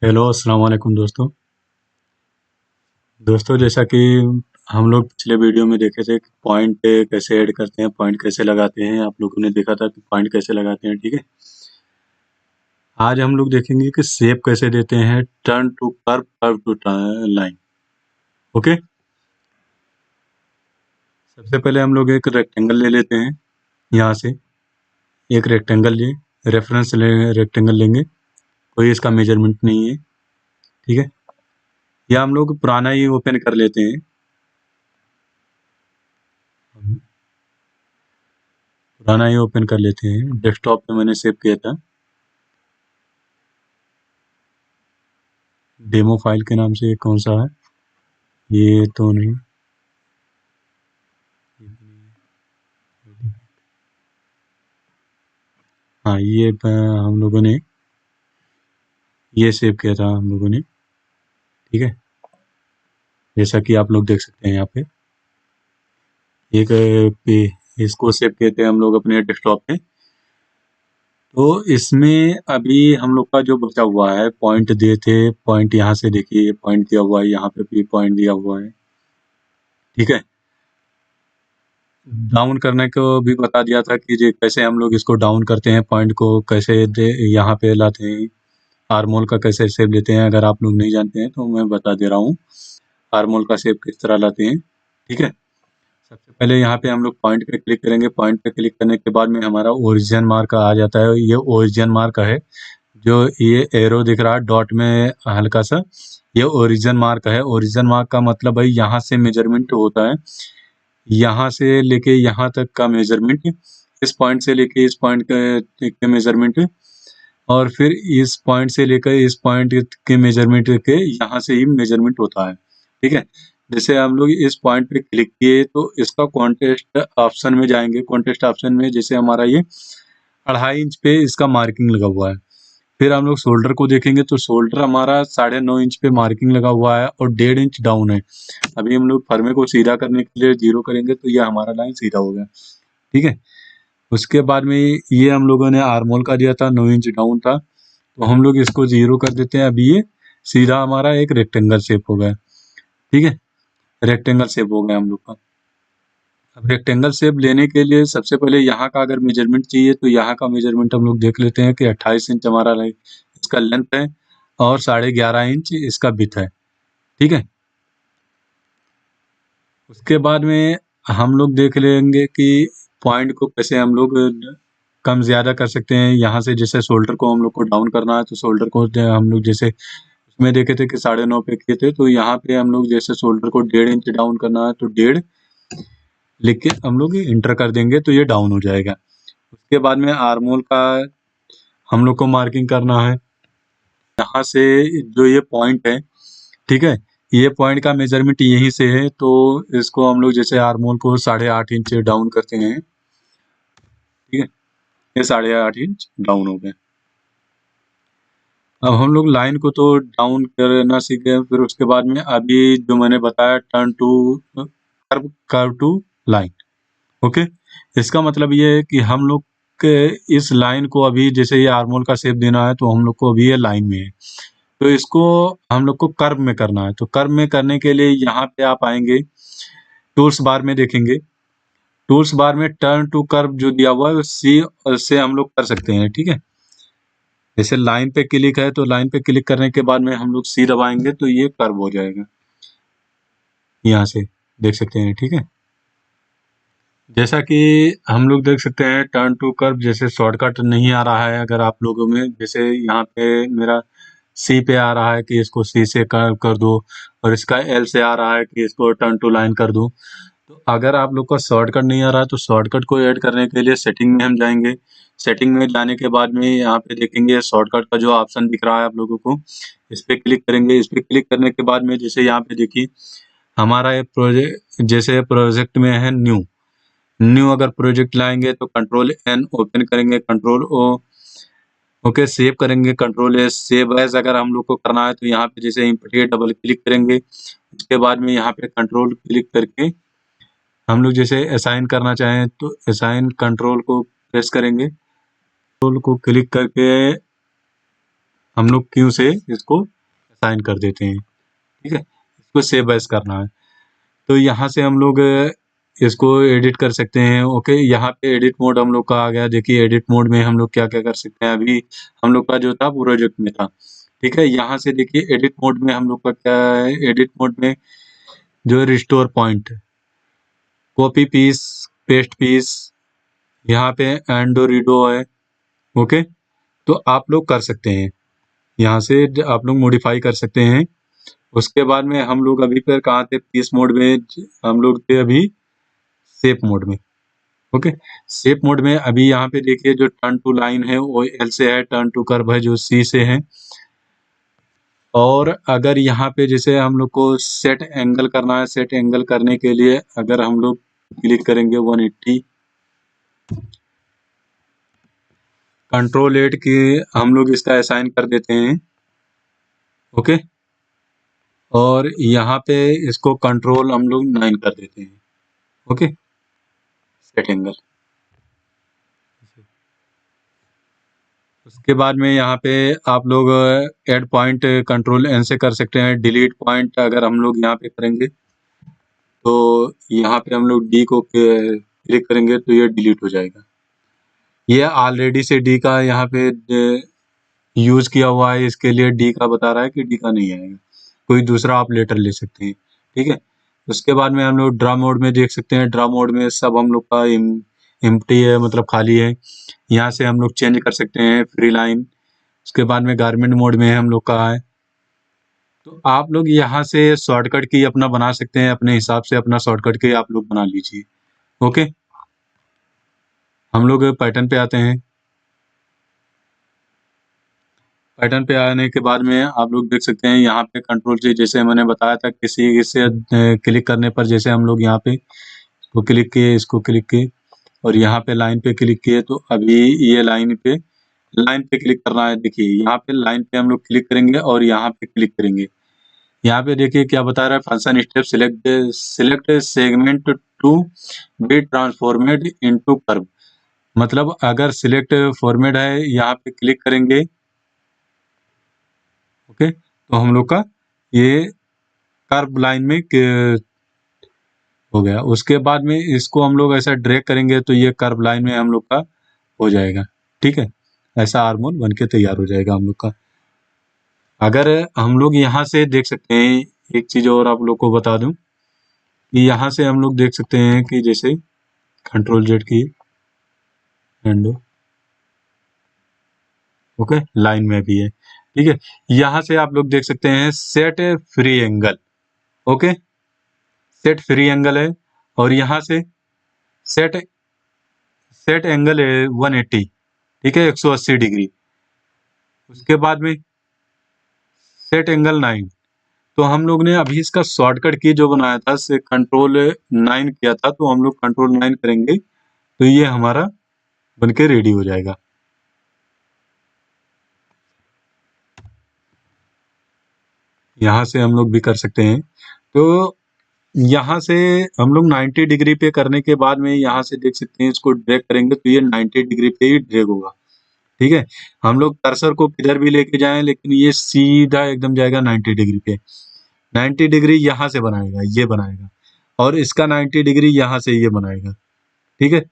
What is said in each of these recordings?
Hello अस्सलाम वालेकुम दोस्तों। जैसा कि हम लोग पिछले वीडियो में देखे थे कि पॉइंट कैसे ऐड करते हैं, पॉइंट कैसे लगाते हैं, आप लोगों ने देखा था कि पॉइंट कैसे लगाते हैं, ठीक है। आज हम लोग देखेंगे कि शेप कैसे देते हैं, turn to curve, curve to line. Okay, सबसे पहले हम लोग एक रेक्टेंगल ले लेते हैं। यहाँ से एक रेक्टेंगल ले, रेफरेंस ले, रेक्टेंगल लेंगे, कोई इसका मेजरमेंट नहीं है, ठीक है। या हम लोग पुराना ही ओपन कर लेते हैं। पुराना ही ओपन कर लेते हैं, डेस्कटॉप पे मैंने सेव किया था, डेमो फाइल के नाम से। ये कौन सा है? ये तो नहीं, हाँ ये हम लोगों ने ये सेव किया था हम लोगों ने, ठीक है। जैसा कि आप लोग देख सकते हैं यहाँ पे एक इसको सेव किए थे हम लोग अपने डेस्कटॉप पे। तो इसमें अभी हम लोग का जो बचा हुआ है, पॉइंट दिए थे, पॉइंट यहाँ से देखिए, पॉइंट दिया हुआ है, यहाँ पे भी पॉइंट दिया हुआ है, ठीक है। डाउन करने को भी बता दिया था कि ये कैसे हम लोग इसको डाउन करते हैं, पॉइंट को कैसे यहाँ पे लाते हैं, आरमोल का कैसे शेप लेते हैं। अगर आप लोग नहीं जानते हैं तो मैं बता दे रहा हूँ आरमोल का शेप किस तरह लाते हैं, ठीक है। सबसे पहले यहाँ पे हम लोग पॉइंट पे क्लिक करेंगे। पॉइंट पे क्लिक करने के बाद में हमारा ओरिजिन मार्क आ जाता है। ये ओरिजिन मार्क है, जो ये एरो दिख रहा है डॉट में हल्का सा, ये ओरिजिन मार्क है। ओरिजिन मार्क का मतलब है यहाँ से मेजरमेंट होता है, यहाँ से लेके यहाँ तक का मेजरमेंट, इस पॉइंट से लेके इस पॉइंट के मेजरमेंट, और फिर इस पॉइंट से लेकर इस पॉइंट के मेजरमेंट के यहाँ से ही मेजरमेंट होता है, ठीक है। जैसे हम लोग इस पॉइंट पे क्लिक किए तो इसका कॉन्टेस्ट ऑप्शन में जाएंगे। कॉन्टेस्ट ऑप्शन में जैसे हमारा ये 2.5 इंच पे इसका मार्किंग लगा हुआ है। फिर हम लोग शोल्डर को देखेंगे तो शोल्डर हमारा 9.5 इंच पे मार्किंग लगा हुआ है और 1.5 इंच डाउन है। अभी हम लोग फर्मे को सीधा करने के लिए 0 करेंगे तो ये हमारा लाइन सीधा हो गया, ठीक है। उसके बाद में ये हम लोगों ने आर्मोल का दिया था, 9 इंच डाउन था, तो हम लोग इसको 0 कर देते हैं। अभी ये सीधा हमारा एक रेक्टेंगल शेप हो गया, ठीक है। रेक्टेंगल शेप हो गया हम लोग का। अब रेक्टेंगल शेप लेने के लिए सबसे पहले यहाँ का अगर मेजरमेंट चाहिए तो यहाँ का मेजरमेंट हम लोग देख लेते हैं कि 28 इंच हमारा इसका लेंथ है और 11.5 इंच इसका विड्थ है, ठीक है। उसके बाद में हम लोग देख लेंगे कि पॉइंट को कैसे हम लोग कम ज़्यादा कर सकते हैं। यहाँ से जैसे शोल्डर को हम लोग को डाउन करना है तो शोल्डर को हम लोग जैसे उसमें देखे थे कि 9.5 पे किए थे, तो यहाँ पे हम लोग जैसे शोल्डर को 1.5 इंच डाउन करना है तो 1.5 लिख के हम लोग इंटर कर देंगे तो ये डाउन हो जाएगा। उसके बाद में आर्मोल का हम लोग को मार्किंग करना है। यहाँ से जो ये पॉइंट है, ठीक है, ये पॉइंट का मेजरमेंट यहीं से है, तो इसको हम लोग जैसे आर्मोल को 8.5 इंच डाउन करते हैं, ठीक है। ये 8.5 इंच डाउन हो गए। अब हम लोग लाइन को तो डाउन करना सीख गए। फिर उसके बाद में अभी जो मैंने बताया turn to curve, curve to line, okay. इसका मतलब ये है कि हम लोग के इस लाइन को अभी जैसे ये आर्मोल का शेप देना है तो हम लोग को अभी ये लाइन में है, तो इसको हम लोग को कर्व में करना है। तो कर्व में करने के लिए यहाँ पे आप आएंगे, टूल्स बार में देखेंगे, टूल्स बार में टर्न टू कर्व जो दिया हुआ है सी से हम लोग कर सकते हैं, ठीक है। जैसे लाइन पे क्लिक है तो लाइन पे क्लिक करने के बाद में हम लोग सी दबाएंगे तो ये कर्व हो जाएगा, यहाँ से देख सकते हैं, ठीक है। जैसा कि हम लोग देख सकते हैं टर्न टू कर्व जैसे शॉर्टकट नहीं आ रहा है अगर आप लोगों में, जैसे यहाँ पे मेरा सी पे आ रहा है कि इसको सी से कर्व कर दो, और इसका एल से आ रहा है कि इसको टर्न टू लाइन कर दो। तो अगर आप लोग का शॉर्टकट नहीं आ रहा है तो शॉर्टकट को ऐड करने के लिए सेटिंग में हम जाएंगे। सेटिंग में जाने के बाद में यहाँ पे देखेंगे शॉर्टकट का जो ऑप्शन दिख रहा है आप लोगों को, इस पे क्लिक करेंगे। इस पे क्लिक करने के बाद में जैसे यहाँ पे देखिए हमारा ये प्रोजेक्ट, जैसे प्रोजेक्ट में है न्यू, न्यू अगर प्रोजेक्ट लाएंगे तो कंट्रोल एन ओपन करेंगे, कंट्रोल ओ ओके सेव करेंगे, कंट्रोल एस सेव एज अगर हम लोग को करना है तो यहाँ पे जैसे इम्पोर्ट डबल क्लिक करेंगे। उसके बाद में यहाँ पे कंट्रोल क्लिक करके हम लोग जैसे असाइन करना चाहें तो असाइन कंट्रोल को प्रेस करेंगे, कंट्रोल को क्लिक करके हम लोग क्यू से इसको असाइन कर देते हैं। ठीक है, इसको सेव एज करना है। तो यहाँ से हम लोग इसको एडिट कर सकते हैं। ओके, यहाँ पे एडिट मोड हम लोग का आ गया। देखिए एडिट मोड में हम लोग क्या क्या कर सकते हैं। अभी हम लोग का जो था प्रोजेक्ट में था। ठीक है, यहाँ से देखिए एडिट मोड में हम लोग का क्या है। एडिट मोड में जो restore point, copy piece, paste piece, यहाँ पे एंडो रीडो है। ओके, तो आप लोग कर सकते हैं, यहाँ से आप लोग मॉडिफाई कर सकते हैं। उसके बाद में हम लोग अभी फिर कहाँ थे, पीस मोड में हम लोग थे अभी शेप मोड में। ओके, शेप मोड में अभी यहाँ पे देखिए जो टर्न टू लाइन है वो एल से है, टर्न टू कर्व है जो सी से है। और अगर यहाँ पे जैसे हम लोग को सेट एंगल करना है, सेट एंगल करने के लिए अगर हम लोग क्लिक करेंगे 180, कंट्रोल 8 की हम लोग इसका असाइन कर देते हैं। ओके, और यहाँ पे इसको कंट्रोल हम लोग 9 कर देते हैं। Okay, set angle. उसके बाद में यहाँ पे आप लोग ऐड पॉइंट कंट्रोल एन से कर सकते हैं। डिलीट पॉइंट अगर हम लोग यहाँ पे करेंगे तो यहाँ पे हम लोग डी को क्लिक करेंगे तो ये डिलीट हो जाएगा। ये ऑलरेडी से डी का यहाँ पे यूज किया हुआ है, इसके लिए डी का बता रहा है कि डी का नहीं आएगा। कोई दूसरा आप लेटर ले सकते हैं। ठीक है, उसके बाद में हम लोग ड्रा मोड में देख सकते हैं। ड्रा मोड में सब हम लोग का एम्प्टी है, मतलब खाली है। यहाँ से हम लोग चेंज कर सकते हैं फ्री लाइन। उसके बाद में गारमेंट मोड में हम लोग का है। तो आप लोग यहाँ से शॉर्टकट की अपना बना सकते हैं, अपने हिसाब से अपना शॉर्टकट की आप लोग बना लीजिए। ओके, हम लोग पैटर्न पे आते हैं। पैटर्न पे आने के बाद में आप लोग देख सकते हैं यहाँ पे कंट्रोल से, जैसे मैंने बताया था, किसी से क्लिक करने पर जैसे हम लोग यहाँ पे इसको क्लिक किए, इसको क्लिक किए और यहाँ पे लाइन पे क्लिक किए तो अभी ये लाइन पे क्लिक करना है। देखिए यहाँ पे लाइन पे हम लोग क्लिक करेंगे और यहाँ पे क्लिक करेंगे। यहाँ पे देखिए क्या बता रहा है, function step select segment to be transformed into curve. मतलब अगर सिलेक्ट फॉर्मेट है, यहाँ पे क्लिक करेंगे। ओके, तो हम लोग का ये कर्व लाइन में हो गया। उसके बाद में इसको हम लोग ऐसा ड्रैग करेंगे तो ये कर्व लाइन में हम लोग का हो जाएगा। ठीक है, ऐसा आर्मोल बन के तैयार हो जाएगा हम लोग का। अगर हम लोग यहाँ से देख सकते हैं, एक चीज और आप लोग को बता दूं कि यहाँ से हम लोग देख सकते हैं कि जैसे कंट्रोल जेड की एंड ओके लाइन में भी है। ठीक है, यहाँ से आप लोग देख सकते हैं set free angle. Okay, set free angle है और यहाँ से सेट सेट एंगल है 180। ठीक है, 180 डिग्री। उसके बाद में सेट एंगल 9। तो हम लोग ने अभी इसका शॉर्टकट की जो बनाया था से कंट्रोल 9 किया था, तो हम लोग कंट्रोल 9 करेंगे तो ये हमारा बनके रेडी हो जाएगा। यहाँ से हम लोग भी कर सकते हैं। तो यहाँ से हम लोग 90 डिग्री पे करने के बाद में यहाँ से देख सकते हैं, इसको ड्रैग करेंगे तो ये 90 डिग्री पे ही ड्रैग होगा। ठीक है, हम लोग कर्सर को किधर भी लेके जाएं लेकिन ये सीधा एकदम जाएगा 90 डिग्री पे। 90 डिग्री यहाँ से बनाएगा, ये बनाएगा, और इसका 90 डिग्री यहाँ से ये बनाएगा। ठीक है,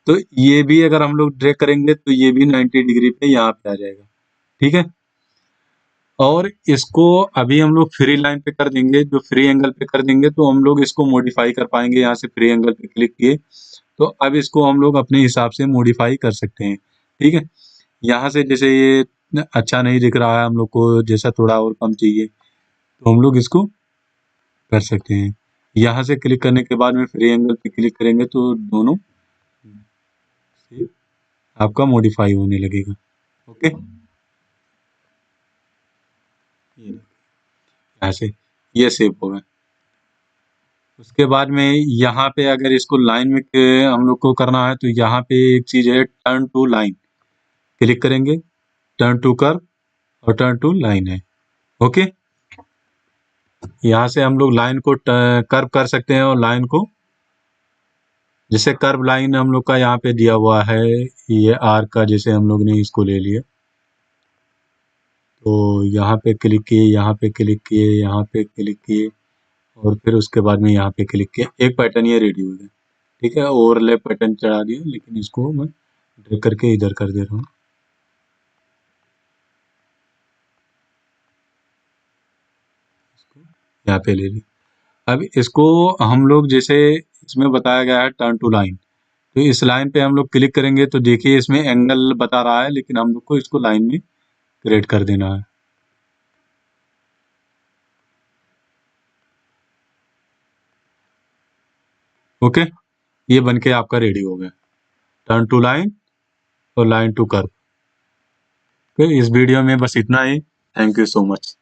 तो ये भी अगर हम लोग ड्रैग करेंगे तो ये भी 90 डिग्री पे यहाँ पे आ जाएगा। ठीक है, और इसको अभी हम लोग फ्री लाइन पे कर देंगे, जो फ्री एंगल पे कर देंगे तो हम लोग इसको मॉडिफाई कर पाएंगे। यहाँ से फ्री एंगल पे क्लिक किए तो अब इसको हम लोग अपने हिसाब से मॉडिफाई कर सकते हैं। ठीक है, यहाँ से जैसे ये अच्छा नहीं दिख रहा है हम लोग को, जैसा थोड़ा और कम चाहिए तो हम लोग इसको कर सकते हैं। यहाँ से क्लिक करने के बाद में फ्री एंगल पे क्लिक करेंगे तो दोनों आपका मॉडिफाई होने लगेगा। ओके, यहाँ से ये सेव होगा। उसके बाद में यहाँ पे अगर इसको लाइन में हम लोग को करना है तो यहाँ पे एक चीज है, टर्न टू लाइन। क्लिक करेंगे, टर्न टू कर्व और टर्न टू लाइन है। ओके, यहाँ से हम लोग लाइन को कर्व कर सकते हैं और लाइन को, जैसे कर्व लाइन हम लोग का यहाँ पे दिया हुआ है, ये आर्क का, जैसे हम लोग ने इसको ले लिया। तो यहाँ पे क्लिक किए, यहाँ पे क्लिक किए, यहाँ पे क्लिक किए और फिर उसके बाद में यहाँ पे क्लिक किया, एक पैटर्न ये रेडी हो गया। ठीक है, ओवरलैप पैटर्न चढ़ा दिया, लेकिन इसको मैं ड्रैग करके इधर कर दे रहा हूँ। यहाँ पे ले ली। अब इसको हम लोग जैसे इसमें बताया गया है टर्न टू लाइन, तो इस लाइन पे हम लोग क्लिक करेंगे तो देखिए इसमें एंगल बता रहा है, लेकिन हम लोग को इसको लाइन में क्रिएट कर देना है। ओके, ये बन के आपका रेडी हो गया, टर्न टू लाइन और लाइन टू कर्व। तो इस वीडियो में बस इतना ही। Thank you so much.